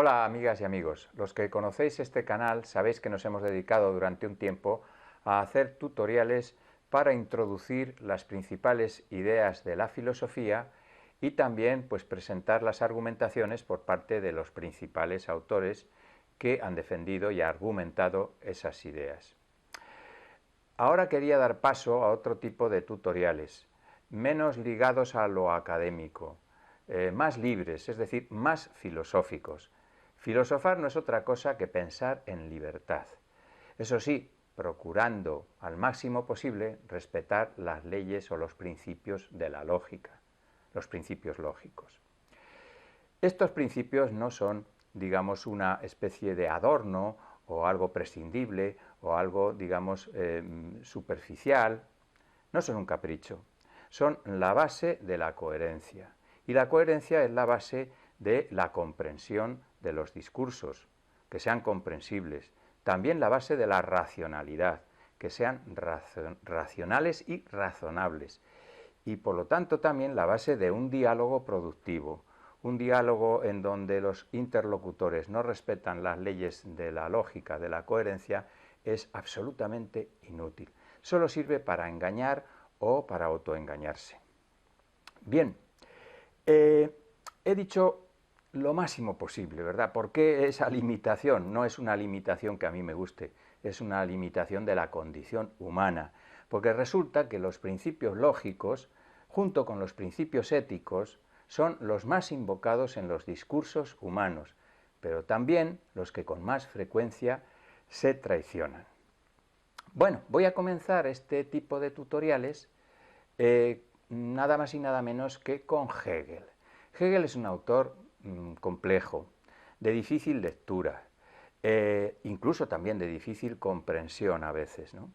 Hola amigas y amigos, los que conocéis este canal sabéis que nos hemos dedicado durante un tiempo a hacer tutoriales para introducir las principales ideas de la filosofía y también pues presentar las argumentaciones por parte de los principales autores que han defendido y argumentado esas ideas. Ahora quería dar paso a otro tipo de tutoriales, menos ligados a lo académico, más libres, es decir, más filosóficos. Filosofar no es otra cosa que pensar en libertad. Eso sí, procurando al máximo posible respetar las leyes o los principios de la lógica, los principios lógicos. Estos principios no son, digamos, una especie de adorno o algo prescindible o algo, digamos, superficial. No son un capricho, son la base de la coherencia. Y la coherencia es la base de la comprensión de los discursos, que sean comprensibles. También la base de la racionalidad, que sean racionales y razonables. Y por lo tanto también la base de un diálogo productivo, un diálogo en donde los interlocutores no respetan las leyes de la lógica, de la coherencia, es absolutamente inútil. Solo sirve para engañar o para autoengañarse. Bien, he dicho lo máximo posible, ¿verdad? ¿Por qué esa limitación? No es una limitación que a mí me guste, es una limitación de la condición humana, porque resulta que los principios lógicos, junto con los principios éticos, son los más invocados en los discursos humanos, pero también los que con más frecuencia se traicionan. Bueno, voy a comenzar este tipo de tutoriales nada más y nada menos que con Hegel. Hegel es un autor complejo, de difícil lectura, incluso también de difícil comprensión a veces, ¿no?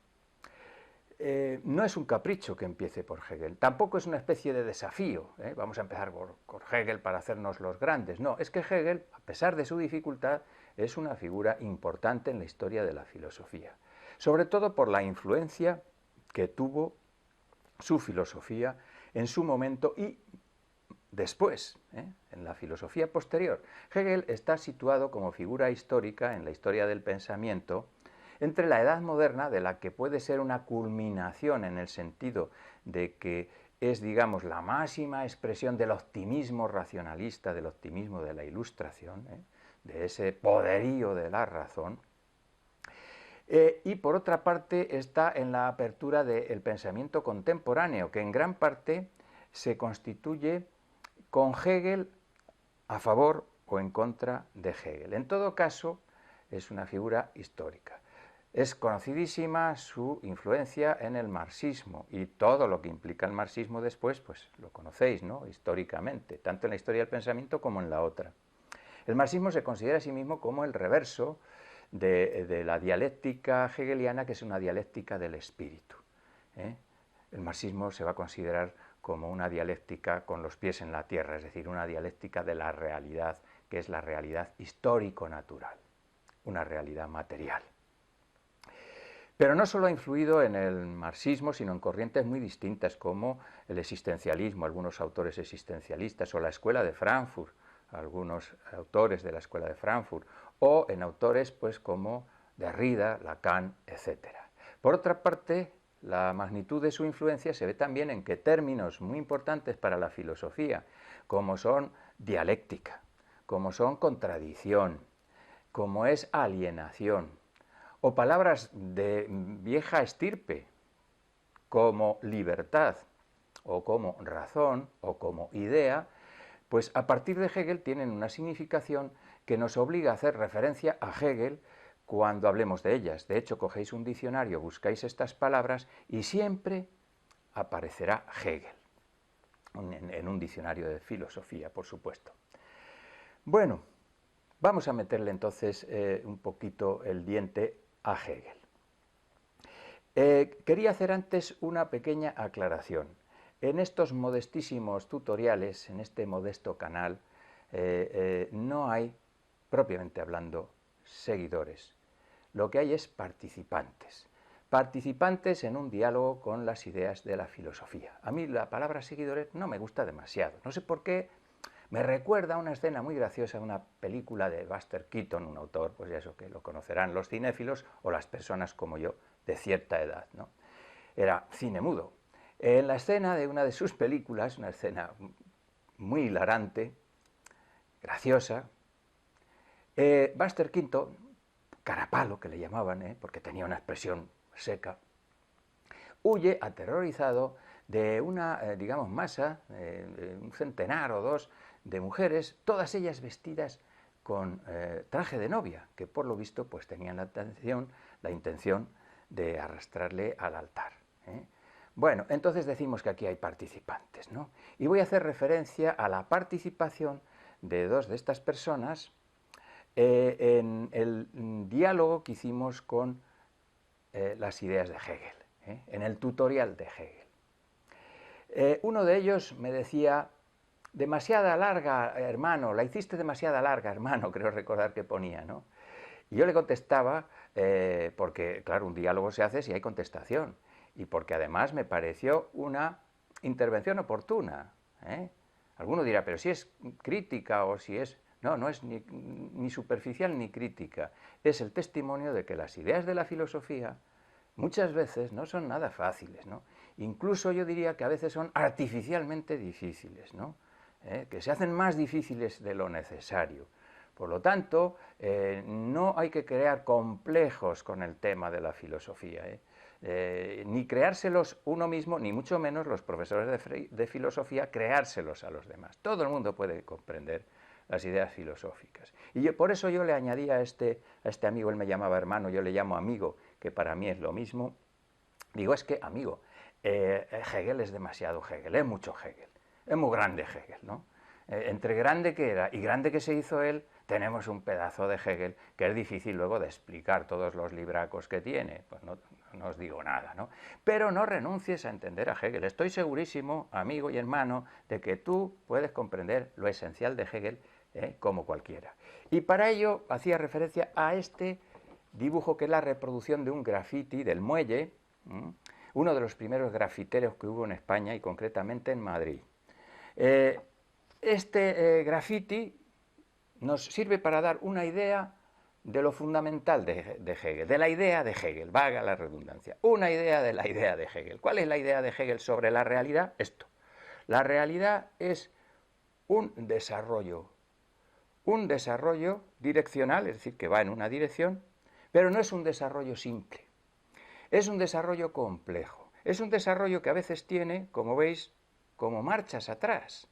No es un capricho que empiece por Hegel, tampoco es una especie de desafío, vamos a empezar por Hegel para hacernos los grandes, no, es que Hegel, a pesar de su dificultad, es una figura importante en la historia de la filosofía, sobre todo por la influencia que tuvo su filosofía en su momento y después, en la filosofía posterior. Hegel está situado como figura histórica en la historia del pensamiento entre la Edad Moderna, de la que puede ser una culminación en el sentido de que es, digamos, la máxima expresión del optimismo racionalista, del optimismo de la Ilustración, de ese poderío de la razón, y por otra parte está en la apertura del pensamiento contemporáneo, que en gran parte se constituye con Hegel a favor o en contra de Hegel. En todo caso, es una figura histórica. Es conocidísima su influencia en el marxismo y todo lo que implica el marxismo después, pues lo conocéis, ¿no? Históricamente, tanto en la historia del pensamiento como en la otra. El marxismo se considera a sí mismo como el reverso de la dialéctica hegeliana, que es una dialéctica del espíritu. El marxismo se va a considerar como una dialéctica con los pies en la tierra, es decir, una dialéctica de la realidad, que es la realidad histórico-natural, una realidad material. Pero no solo ha influido en el marxismo, sino en corrientes muy distintas como el existencialismo, algunos autores existencialistas, o la Escuela de Frankfurt, algunos autores de la Escuela de Frankfurt, o en autores pues como Derrida, Lacan, etc. Por otra parte, la magnitud de su influencia se ve también en que términos muy importantes para la filosofía, como son dialéctica, como son contradicción, como es alienación, o palabras de vieja estirpe, como libertad, o como razón, o como idea, pues a partir de Hegel tienen una significación que nos obliga a hacer referencia a Hegel cuando hablemos de ellas. De hecho, cogéis un diccionario, buscáis estas palabras y siempre aparecerá Hegel, en un diccionario de filosofía, por supuesto. Bueno, vamos a meterle entonces un poquito el diente a Hegel. Quería hacer antes una pequeña aclaración. En estos modestísimos tutoriales, en este modesto canal, no hay, propiamente hablando, seguidores. Lo que hay es participantes. Participantes en un diálogo con las ideas de la filosofía. A mí la palabra seguidores no me gusta demasiado. No sé por qué. Me recuerda a una escena muy graciosa de una película de Buster Keaton, un autor, pues eso, que lo conocerán los cinéfilos o las personas como yo, de cierta edad, ¿no? Era cine mudo. En la escena de una de sus películas, una escena muy hilarante, graciosa, Buster Keaton, carapalo que le llamaban, porque tenía una expresión seca, huye aterrorizado de una, digamos, masa, un centenar o dos de mujeres, todas ellas vestidas con traje de novia, que por lo visto pues tenían la intención de arrastrarle al altar. Bueno, entonces decimos que aquí hay participantes, ¿no? Y voy a hacer referencia a la participación de dos de estas personas en el diálogo que hicimos con las ideas de Hegel, en el tutorial de Hegel. Uno de ellos me decía, demasiada larga, hermano, la hiciste demasiada larga, hermano, creo recordar que ponía, ¿no? Y yo le contestaba, porque claro, un diálogo se hace si hay contestación, y porque además me pareció una intervención oportuna. Alguno dirá, pero si es crítica o si es... No, no es ni superficial ni crítica, es el testimonio de que las ideas de la filosofía muchas veces no son nada fáciles, ¿no? Incluso yo diría que a veces son artificialmente difíciles, ¿no? Que se hacen más difíciles de lo necesario. Por lo tanto, no hay que crear complejos con el tema de la filosofía, ni creárselos uno mismo, ni mucho menos los profesores de filosofía creárselos a los demás. Todo el mundo puede comprender las ideas filosóficas. Y por eso yo le añadía a este amigo, él me llamaba hermano, yo le llamo amigo, que para mí es lo mismo. Digo, es que, amigo, Hegel es demasiado Hegel, es mucho Hegel, es muy grande Hegel, ¿no? Entre grande que era y grande que se hizo él, tenemos un pedazo de Hegel que es difícil luego de explicar todos los libracos que tiene, pues no os digo nada, ¿no? Pero no renuncies a entender a Hegel. Estoy segurísimo, amigo y hermano, de que tú puedes comprender lo esencial de Hegel como cualquiera. Y para ello hacía referencia a este dibujo que es la reproducción de un grafiti del Muelle, uno de los primeros grafiteros que hubo en España y concretamente en Madrid. Este grafiti nos sirve para dar una idea de lo fundamental de Hegel, de la idea de Hegel, valga la redundancia, una idea de la idea de Hegel. ¿Cuál es la idea de Hegel sobre la realidad? Esto. La realidad es un desarrollo direccional, es decir, que va en una dirección, pero no es un desarrollo simple, es un desarrollo complejo, es un desarrollo que a veces tiene, como veis, como marchas atrás,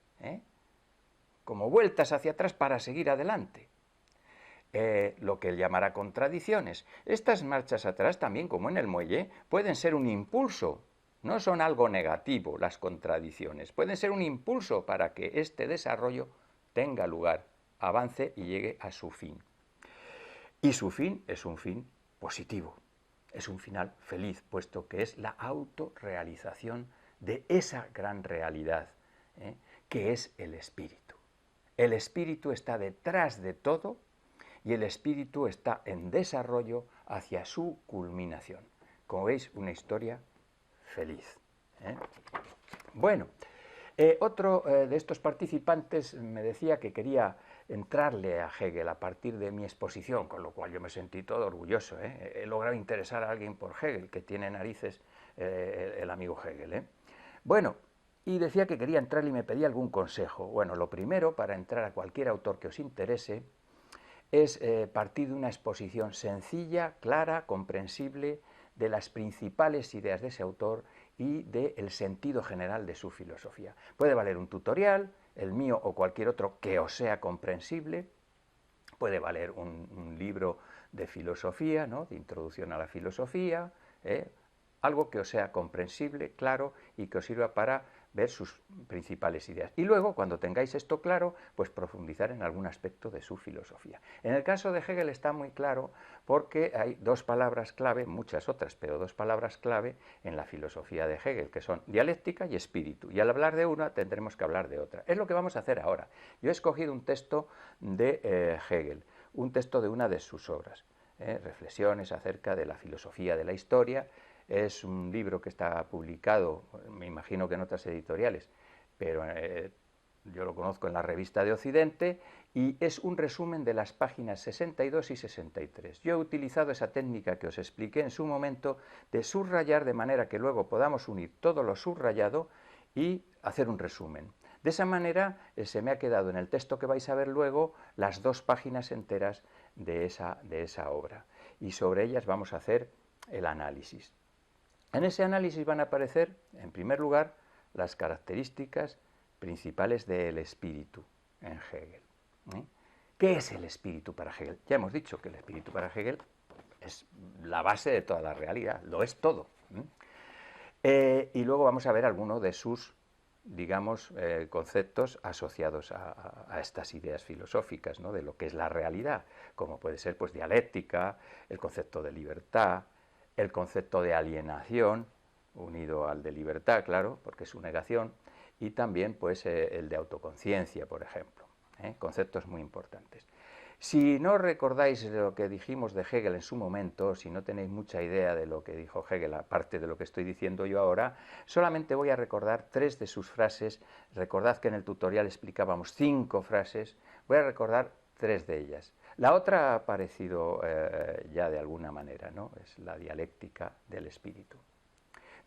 como vueltas hacia atrás para seguir adelante. Lo que él llamará contradicciones. Estas marchas atrás, también como en el Muelle, pueden ser un impulso, no son algo negativo las contradicciones, pueden ser un impulso para que este desarrollo tenga lugar, avance y llegue a su fin. Y su fin es un fin positivo, es un final feliz, puesto que es la autorrealización de esa gran realidad, que es el espíritu. El espíritu está detrás de todo y el espíritu está en desarrollo hacia su culminación. Como veis, una historia feliz. Bueno, otro de estos participantes me decía que quería entrarle a Hegel a partir de mi exposición, con lo cual yo me sentí todo orgulloso. He logrado interesar a alguien por Hegel, que tiene narices el amigo Hegel. Bueno, y decía que quería entrarle y me pedía algún consejo. Bueno, lo primero, para entrar a cualquier autor que os interese, es partir de una exposición sencilla, clara, comprensible, de las principales ideas de ese autor y del sentido general de su filosofía. Puede valer un tutorial, el mío o cualquier otro que os sea comprensible, puede valer un libro de filosofía, ¿no?, de introducción a la filosofía, algo que os sea comprensible, claro, y que os sirva para ver sus principales ideas. Y luego, cuando tengáis esto claro, pues profundizar en algún aspecto de su filosofía. En el caso de Hegel está muy claro porque hay dos palabras clave, muchas otras, pero dos palabras clave en la filosofía de Hegel, que son dialéctica y espíritu. Y al hablar de una tendremos que hablar de otra. Es lo que vamos a hacer ahora. Yo he escogido un texto de Hegel, un texto de una de sus obras, reflexiones acerca de la filosofía de la historia. Es un libro que está publicado, me imagino que en otras editoriales, pero yo lo conozco en la Revista de Occidente, y es un resumen de las páginas 62 y 63. Yo he utilizado esa técnica que os expliqué en su momento de subrayar de manera que luego podamos unir todo lo subrayado y hacer un resumen. De esa manera se me ha quedado en el texto que vais a ver luego las 2 páginas enteras de esa obra, y sobre ellas vamos a hacer el análisis. En ese análisis van a aparecer, en primer lugar, las características principales del espíritu en Hegel. ¿eh? ¿Qué es el espíritu para Hegel? Ya hemos dicho que el espíritu para Hegel es la base de toda la realidad, lo es todo. Y luego vamos a ver algunos de sus, digamos, conceptos asociados a estas ideas filosóficas, ¿no? De lo que es la realidad, como puede ser pues dialéctica, el concepto de libertad, el concepto de alienación, unido al de libertad, claro, porque es su negación, y también pues el de autoconciencia, por ejemplo, conceptos muy importantes. Si no recordáis lo que dijimos de Hegel en su momento, si no tenéis mucha idea de lo que dijo Hegel, aparte de lo que estoy diciendo yo ahora, solamente voy a recordar 3 de sus frases. Recordad que en el tutorial explicábamos 5 frases, voy a recordar 3 de ellas. La otra ha aparecido ya de alguna manera, ¿no? Es la dialéctica del espíritu.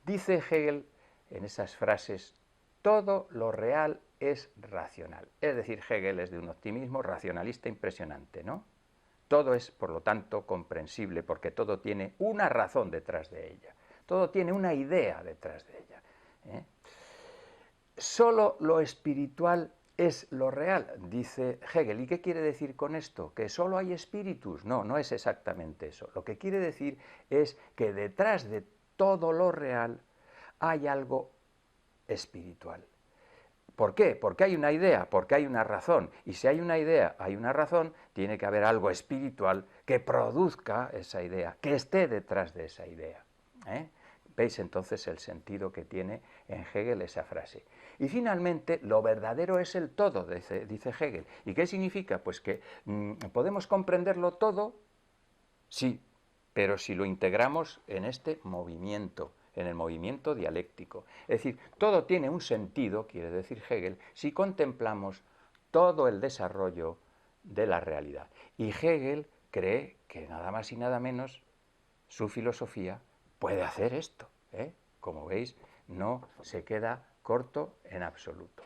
Dice Hegel en esas frases: todo lo real es racional. Es decir, Hegel es de un optimismo racionalista impresionante, ¿no? Todo es, por lo tanto, comprensible, porque todo tiene una razón detrás de ella, todo tiene una idea detrás de ella. Solo lo espiritual es lo real, dice Hegel. ¿Y qué quiere decir con esto? ¿Que solo hay espíritus? No, no es exactamente eso. Lo que quiere decir es que detrás de todo lo real hay algo espiritual. ¿Por qué? Porque hay una idea, porque hay una razón. Y si hay una idea, hay una razón, tiene que haber algo espiritual que produzca esa idea, que esté detrás de esa idea. ¿Veis entonces el sentido que tiene en Hegel esa frase? Y finalmente, lo verdadero es el todo, dice Hegel. ¿Y qué significa? Pues que podemos comprenderlo todo, sí, pero si lo integramos en este movimiento, en el movimiento dialéctico. Es decir, todo tiene un sentido, quiere decir Hegel, si contemplamos todo el desarrollo de la realidad. Y Hegel cree que nada más y nada menos su filosofía puede hacer esto. Como veis, no se queda corto en absoluto.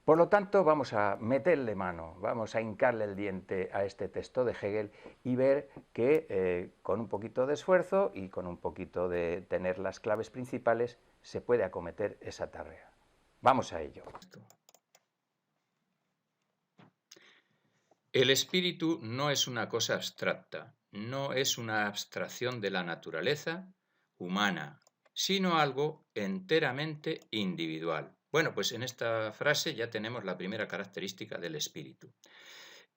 Por lo tanto, vamos a meterle mano, vamos a hincarle el diente a este texto de Hegel y ver que con un poquito de esfuerzo y con un poquito de tener las claves principales se puede acometer esa tarea. Vamos a ello. El espíritu no es una cosa abstracta, no es una abstracción de la naturaleza humana, sino algo enteramente individual. Bueno, pues en esta frase ya tenemos la primera característica del espíritu.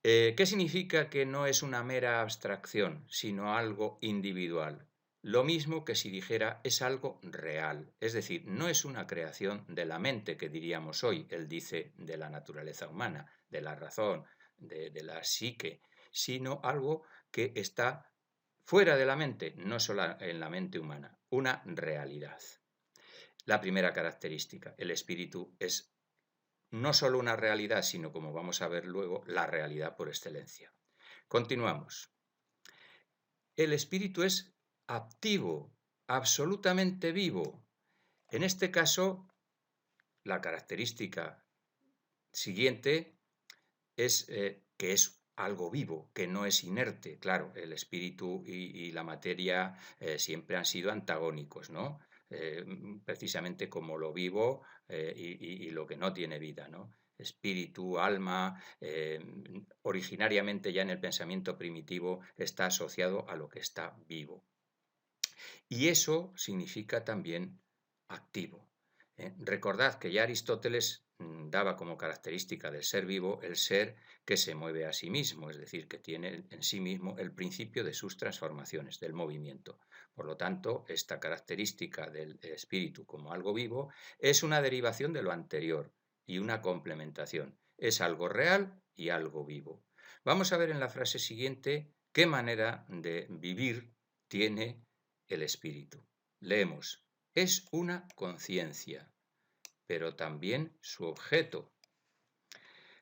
¿Qué significa que no es una mera abstracción, sino algo individual? Lo mismo que si dijera es algo real, es decir, no es una creación de la mente que diríamos hoy, él dice de la naturaleza humana, de la razón, de la psique, sino algo que está fuera de la mente, no solo en la mente humana, una realidad. La primera característica, el espíritu es no solo una realidad, sino, como vamos a ver luego, la realidad por excelencia. Continuamos. El espíritu es activo, absolutamente vivo. En este caso, la característica siguiente es que es algo vivo, que no es inerte. Claro, el espíritu y la materia siempre han sido antagónicos, ¿no? Precisamente como lo vivo y lo que no tiene vida, ¿no? Espíritu, alma, originariamente ya en el pensamiento primitivo está asociado a lo que está vivo. Y eso significa también activo. Recordad que ya Aristóteles daba como característica del ser vivo el ser que se mueve a sí mismo, es decir, que tiene en sí mismo el principio de sus transformaciones, del movimiento. Por lo tanto, esta característica del espíritu como algo vivo es una derivación de lo anterior y una complementación. Es algo real y algo vivo. Vamos a ver en la frase siguiente qué manera de vivir tiene el espíritu. Leemos, es una conciencia, pero también su objeto.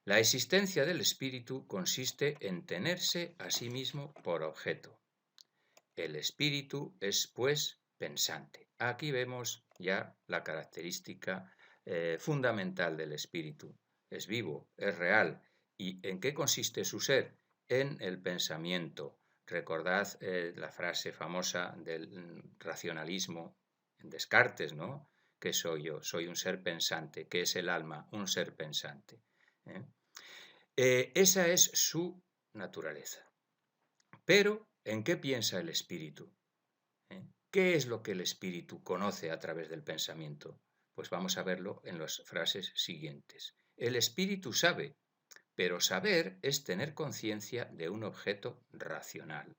La existencia del espíritu consiste en tenerse a sí mismo por objeto. El espíritu es, pues, pensante. Aquí vemos ya la característica fundamental del espíritu. Es vivo, es real. ¿Y en qué consiste su ser? En el pensamiento. Recordad la frase famosa del racionalismo en Descartes, ¿no? ¿Qué soy yo? Soy un ser pensante. ¿Qué es el alma? Un ser pensante. ¿eh? Esa es su naturaleza. Pero, ¿en qué piensa el espíritu? ¿Qué es lo que el espíritu conoce a través del pensamiento? Pues vamos a verlo en las frases siguientes. El espíritu sabe, pero saber es tener conciencia de un objeto racional.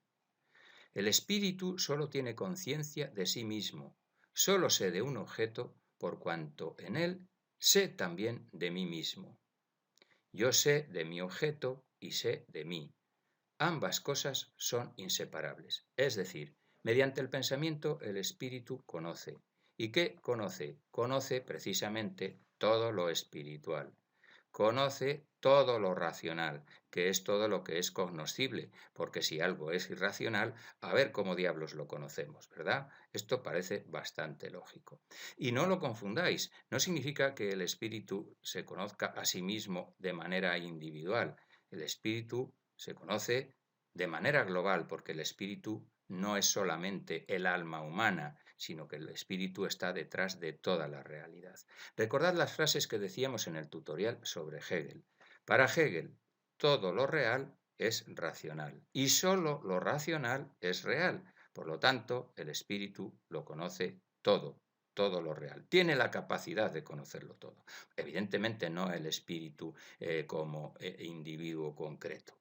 El espíritu solo tiene conciencia de sí mismo. Solo sé de un objeto por cuanto en él sé también de mí mismo. Yo sé de mi objeto y sé de mí. Ambas cosas son inseparables. Es decir, mediante el pensamiento el espíritu conoce. ¿Y qué conoce? Conoce precisamente todo lo espiritual. Conoce todo lo racional, que es todo lo que es cognoscible, porque si algo es irracional, a ver cómo diablos lo conocemos, ¿verdad? Esto parece bastante lógico. Y no lo confundáis, no significa que el espíritu se conozca a sí mismo de manera individual. El espíritu se conoce de manera global, porque el espíritu no es solamente el alma humana, sino que el espíritu está detrás de toda la realidad. Recordad las frases que decíamos en el tutorial sobre Hegel. Para Hegel, todo lo real es racional y solo lo racional es real. Por lo tanto, el espíritu lo conoce todo, todo lo real. Tiene la capacidad de conocerlo todo. Evidentemente no el espíritu como individuo concreto,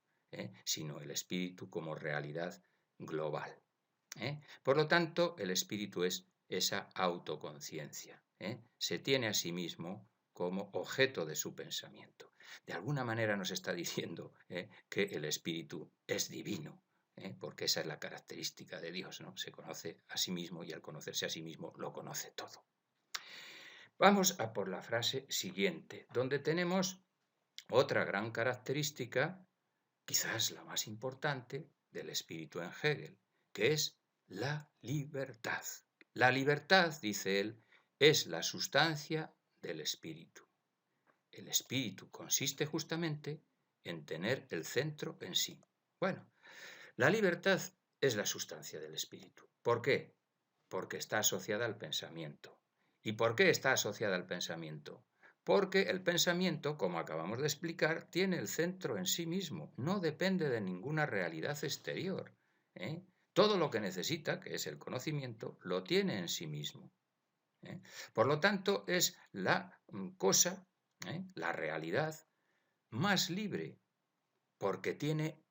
sino el espíritu como realidad global. Por lo tanto, el espíritu es esa autoconciencia. Se tiene a sí mismo como objeto de su pensamiento. De alguna manera nos está diciendo que el espíritu es divino, porque esa es la característica de Dios, ¿no? Se conoce a sí mismo y al conocerse a sí mismo lo conoce todo. Vamos a por la frase siguiente, donde tenemos otra gran característica, quizás la más importante, del espíritu en Hegel, que es la libertad. La libertad, dice él, es la sustancia del espíritu. El espíritu consiste justamente en tener el centro en sí. Bueno, la libertad es la sustancia del espíritu. ¿Por qué? Porque está asociada al pensamiento. ¿Y por qué está asociada al pensamiento? Porque el pensamiento, como acabamos de explicar, tiene el centro en sí mismo, no depende de ninguna realidad exterior. Todo lo que necesita, que es el conocimiento, lo tiene en sí mismo. Por lo tanto, es la cosa, la realidad más libre, porque tiene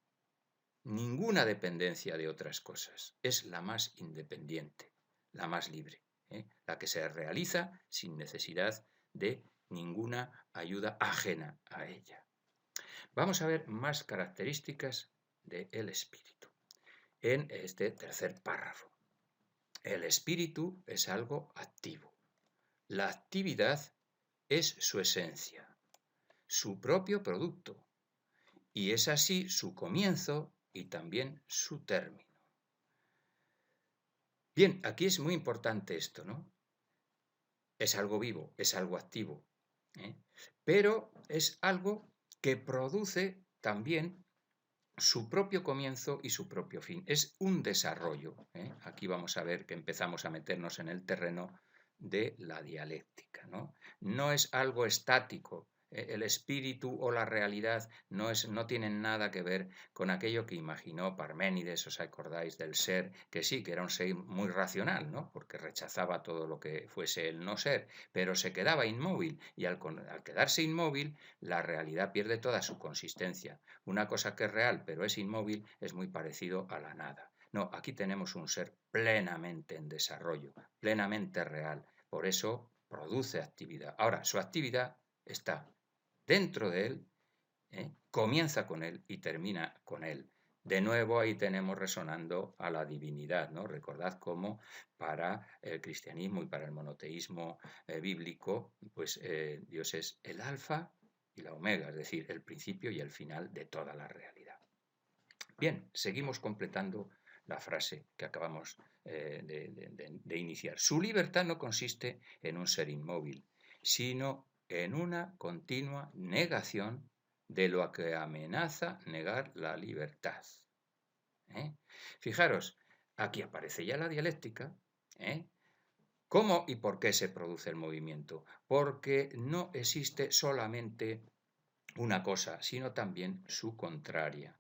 ninguna dependencia de otras cosas. Es la más independiente, la más libre, la que se realiza sin necesidad de ninguna ayuda ajena a ella. Vamos a ver más características del espíritu en este tercer párrafo. El espíritu es algo activo. La actividad es su esencia, su propio producto, y es así su comienzo y también su término. Bien, aquí es muy importante esto, ¿no? Es algo vivo, es algo activo, pero es algo que produce también su propio comienzo y su propio fin. Es un desarrollo. Aquí vamos a ver que empezamos a meternos en el terreno de la dialéctica. No es algo estático. El espíritu o la realidad no tienen nada que ver con aquello que imaginó Parménides, os acordáis del ser, que sí, que era un ser muy racional, ¿no? Porque rechazaba todo lo que fuese el no ser, pero se quedaba inmóvil y al quedarse inmóvil, la realidad pierde toda su consistencia. Una cosa que es real pero es inmóvil es muy parecido a la nada. No, aquí tenemos un ser plenamente en desarrollo, plenamente real. Por eso produce actividad. Ahora, su actividad está dentro de él, comienza con él y termina con él. De nuevo ahí tenemos resonando a la divinidad, ¿no? Recordad cómo para el cristianismo y para el monoteísmo bíblico, pues Dios es el alfa y la omega, es decir, el principio y el final de toda la realidad. Bien, seguimos completando la frase que acabamos de iniciar. Su libertad no consiste en un ser inmóvil, sino en una continua negación de lo que amenaza negar la libertad. Fijaros, aquí aparece ya la dialéctica. ¿Cómo y por qué se produce el movimiento? Porque no existe solamente una cosa, sino también su contraria.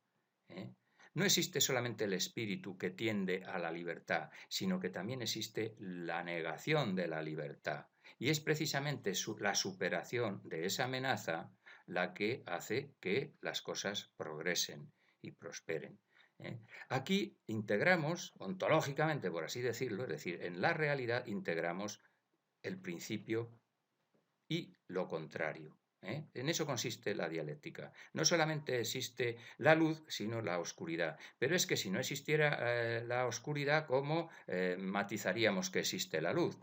No existe solamente el espíritu que tiende a la libertad, sino que también existe la negación de la libertad. Y es precisamente la superación de esa amenaza la que hace que las cosas progresen y prosperen. Aquí integramos, ontológicamente, por así decirlo, es decir, en la realidad integramos el principio y lo contrario. En eso consiste la dialéctica. No solamente existe la luz, sino la oscuridad. Pero es que si no existiera la oscuridad, ¿cómo matizaríamos que existe la luz?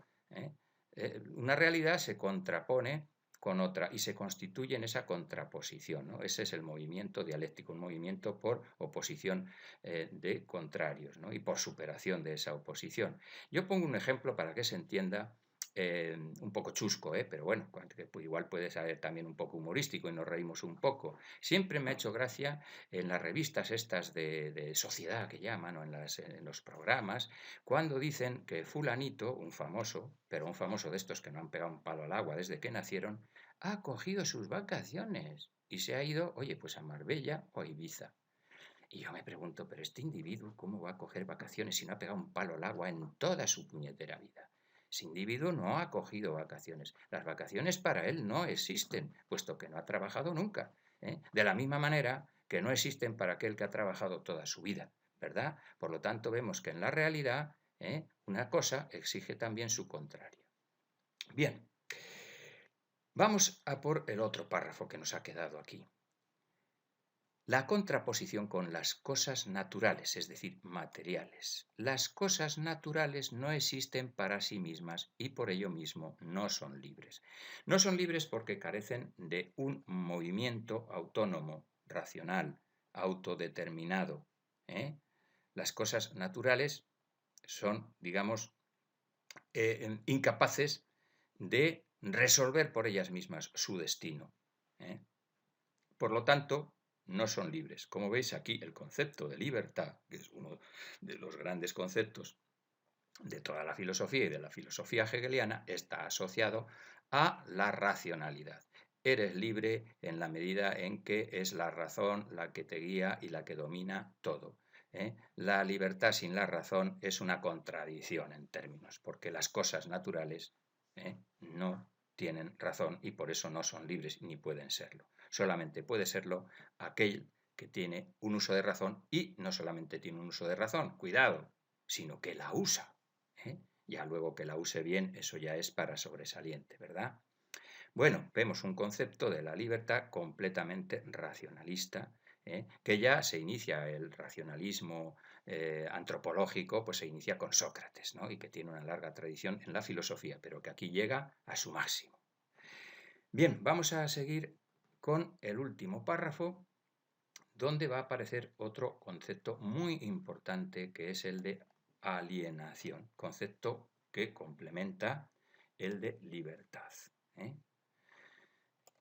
Una realidad se contrapone con otra y se constituye en esa contraposición, ¿no? Ese es el movimiento dialéctico, un movimiento por oposición de contrarios, ¿no? Y por superación de esa oposición. Yo pongo un ejemplo para que se entienda un poco chusco, pero bueno, igual puede ser también un poco humorístico y nos reímos un poco. Siempre me ha hecho gracia en las revistas estas de sociedad que llaman, o en los programas, cuando dicen que fulanito, un famoso, pero un famoso de estos que no han pegado un palo al agua desde que nacieron, ha cogido sus vacaciones y se ha ido, oye, pues a Marbella o a Ibiza. Y yo me pregunto, pero este individuo, ¿cómo va a coger vacaciones si no ha pegado un palo al agua en toda su puñetera vida? Ese individuo no ha cogido vacaciones. Las vacaciones para él no existen, puesto que no ha trabajado nunca. De la misma manera que no existen para aquel que ha trabajado toda su vida, ¿verdad? Por lo tanto, vemos que en la realidad una cosa exige también su contrario. Bien, vamos a por el otro párrafo que nos ha quedado aquí. La contraposición con las cosas naturales, es decir, materiales. Las cosas naturales no existen para sí mismas y por ello mismo no son libres. No son libres porque carecen de un movimiento autónomo, racional, autodeterminado. Las cosas naturales son, digamos, incapaces de resolver por ellas mismas su destino. Por lo tanto, no son libres. Como veis aquí, el concepto de libertad, que es uno de los grandes conceptos de toda la filosofía y de la filosofía hegeliana, está asociado a la racionalidad. Eres libre en la medida en que es la razón la que te guía y la que domina todo. La libertad sin la razón es una contradicción en términos, porque las cosas naturales no tienen razón y por eso no son libres ni pueden serlo. Solamente puede serlo aquel que tiene un uso de razón y no solamente tiene un uso de razón, cuidado, sino que la usa. Ya luego que la use bien, eso ya es para sobresaliente, ¿verdad? Bueno, vemos un concepto de la libertad completamente racionalista, que ya se inicia el racionalismo antropológico, pues se inicia con Sócrates, ¿no? Y que tiene una larga tradición en la filosofía, pero que aquí llega a su máximo. Bien, vamos a seguir con el último párrafo, donde va a aparecer otro concepto muy importante, que es el de alienación, concepto que complementa el de libertad.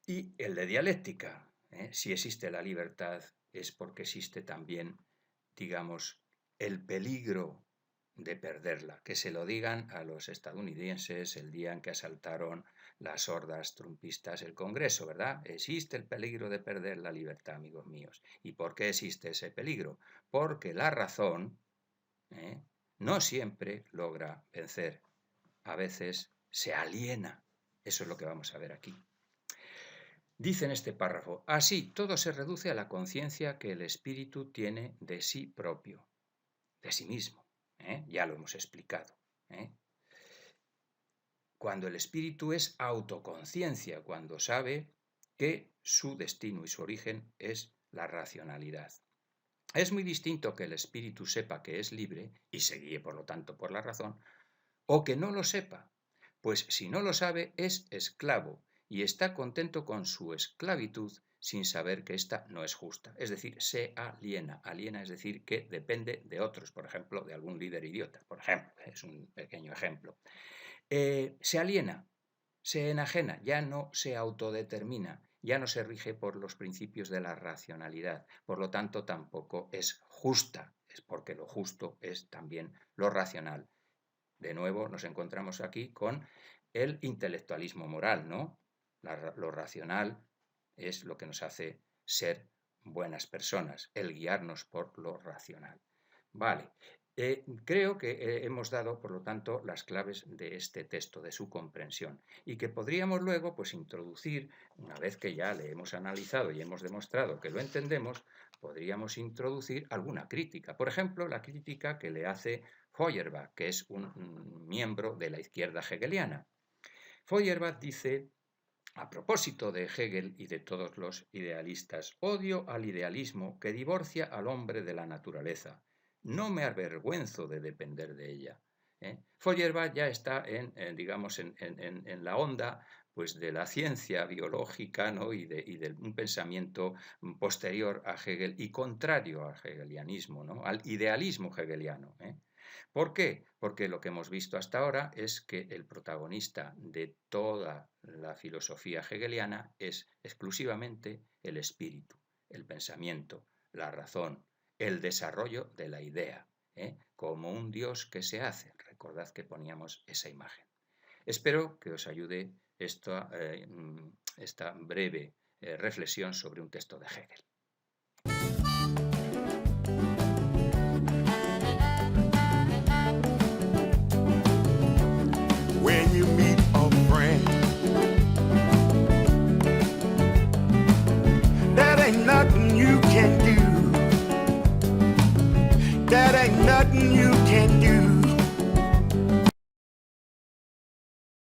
Y el de dialéctica. Si existe la libertad es porque existe también, digamos, el peligro de perderla. Que se lo digan a los estadounidenses el día en que asaltaron las hordas trumpistas el Congreso, ¿verdad? Existe el peligro de perder la libertad, amigos míos. ¿Y por qué existe ese peligro? Porque la razón no siempre logra vencer. A veces se aliena. Eso es lo que vamos a ver aquí. Dice en este párrafo, así todo se reduce a la conciencia que el espíritu tiene de sí propio, de sí mismo. Ya lo hemos explicado. Cuando el espíritu es autoconciencia, cuando sabe que su destino y su origen es la racionalidad. Es muy distinto que el espíritu sepa que es libre y se guíe por lo tanto por la razón, o que no lo sepa, pues si no lo sabe es esclavo y está contento con su esclavitud sin saber que ésta no es justa. Es decir, se aliena. Aliena es decir que depende de otros, por ejemplo, de algún líder idiota. Por ejemplo, es un pequeño ejemplo. Se aliena, se enajena, ya no se autodetermina, ya no se rige por los principios de la racionalidad. Por lo tanto, tampoco es justa, es porque lo justo es también lo racional. De nuevo nos encontramos aquí con el intelectualismo moral, ¿no? Lo racional es lo que nos hace ser buenas personas, el guiarnos por lo racional. Vale, creo que hemos dado, por lo tanto, las claves de este texto, de su comprensión, y que podríamos luego, pues, introducir, una vez que ya le hemos analizado y hemos demostrado que lo entendemos, podríamos introducir alguna crítica. Por ejemplo, la crítica que le hace Feuerbach, que es un miembro de la izquierda hegeliana. Feuerbach dice, a propósito de Hegel y de todos los idealistas, odio al idealismo que divorcia al hombre de la naturaleza. No me avergüenzo de depender de ella. Feuerbach ya está digamos, en la onda pues, de la ciencia biológica, ¿no? y de un pensamiento posterior a Hegel y contrario al hegelianismo, ¿no? Al idealismo hegeliano. ¿Por qué? Porque lo que hemos visto hasta ahora es que el protagonista de toda la filosofía hegeliana es exclusivamente el espíritu, el pensamiento, la razón, el desarrollo de la idea, como un Dios que se hace. Recordad que poníamos esa imagen. Espero que os ayude esta breve reflexión sobre un texto de Hegel. When you meet a friend, that ain't nothing you can do. That ain't nothing you can do.